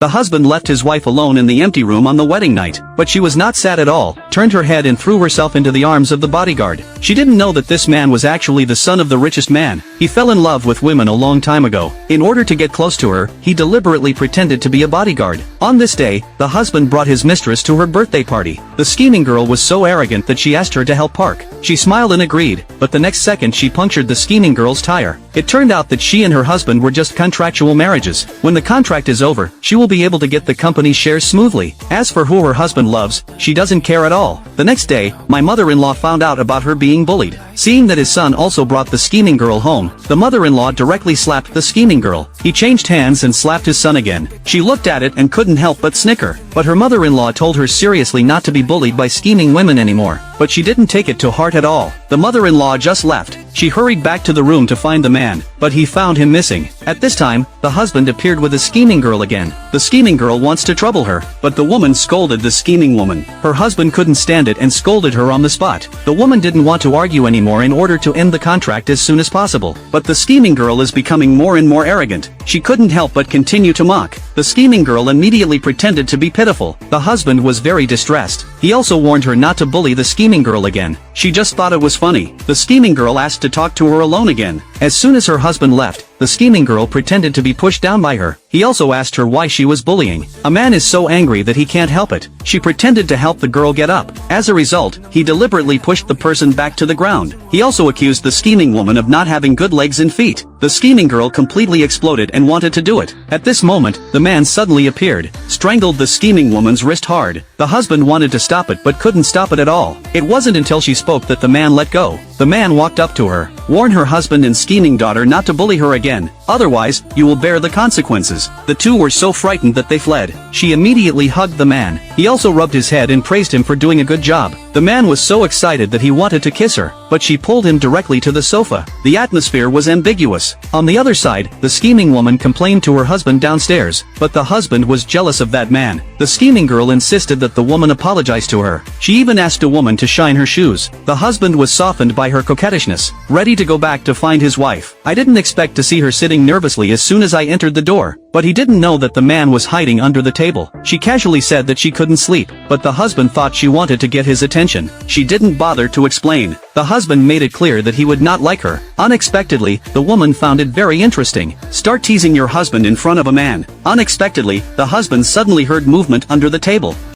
The husband left his wife alone in the empty room on the wedding night, but she was not sad at all, turned her head and threw herself into the arms of the bodyguard. She didn't know that this man was actually the son of the richest man. He fell in love with women a long time ago. In order to get close to her, he deliberately pretended to be a bodyguard. On this day, the husband brought his mistress to her birthday party. The scheming girl was so arrogant that she asked her to help park. She smiled and agreed, but the next second she punctured the scheming girl's tire. It turned out that she and her husband were just contractual marriages. When the contract is over, she will be able to get the company's shares smoothly. As for who her husband loves, she doesn't care at all. The next day, my mother-in-law found out about her being bullied. Seeing that his son also brought the scheming girl home, the mother-in-law directly slapped the scheming girl. He changed hands and slapped his son again. She looked at it and couldn't help but snicker. But her mother-in-law told her seriously not to be bullied by scheming women anymore. But she didn't take it to heart at all. The mother-in-law just left. She hurried back to the room to find the man, but he found him missing. At this time, the husband appeared with the scheming girl again. The scheming girl wants to trouble her, but the woman scolded the scheming woman. Her husband couldn't stand it and scolded her on the spot. The woman didn't want to argue anymore in order to end the contract as soon as possible. But the scheming girl is becoming more and more arrogant. She couldn't help but continue to mock. The scheming girl immediately pretended to be pitiful. The husband was very distressed. He also warned her not to bully the scheming girl again. She just thought it was funny. The scheming girl asked to talk to her alone again. As soon as her husband left, the scheming girl pretended to be pushed down by her. He also asked her why she was bullying. A man is so angry that he can't help it. She pretended to help the girl get up. As a result, he deliberately pushed the person back to the ground. He also accused the scheming woman of not having good legs and feet. The scheming girl completely exploded and wanted to do it. At this moment, the man suddenly appeared, strangled the scheming woman's wrist hard. The husband wanted to stop it but couldn't stop it at all. It wasn't until she spoke that the man let go. The man walked up to her, warned her husband and scheming daughter not to bully her again, otherwise, you will bear the consequences. The two were so frightened that they fled. She immediately hugged the man. He also rubbed his head and praised him for doing a good job. The man was so excited that he wanted to kiss her, but she pulled him directly to the sofa. The atmosphere was ambiguous. On the other side, the scheming woman complained to her husband downstairs, but the husband was jealous of that man. The scheming girl insisted that the woman apologize to her. She even asked a woman to shine her shoes. The husband was softened by her coquettishness, ready to go back to find his wife. I didn't expect to see her sitting nervously as soon as I entered the door, but he didn't know that the man was hiding under the table. She casually said that she couldn't sleep, but the husband thought she wanted to get his attention. She didn't bother to explain. The husband made it clear that he would not like her. Unexpectedly, the woman found it very interesting. Start teasing your husband in front of a man. Unexpectedly, the husband suddenly heard movement under the table.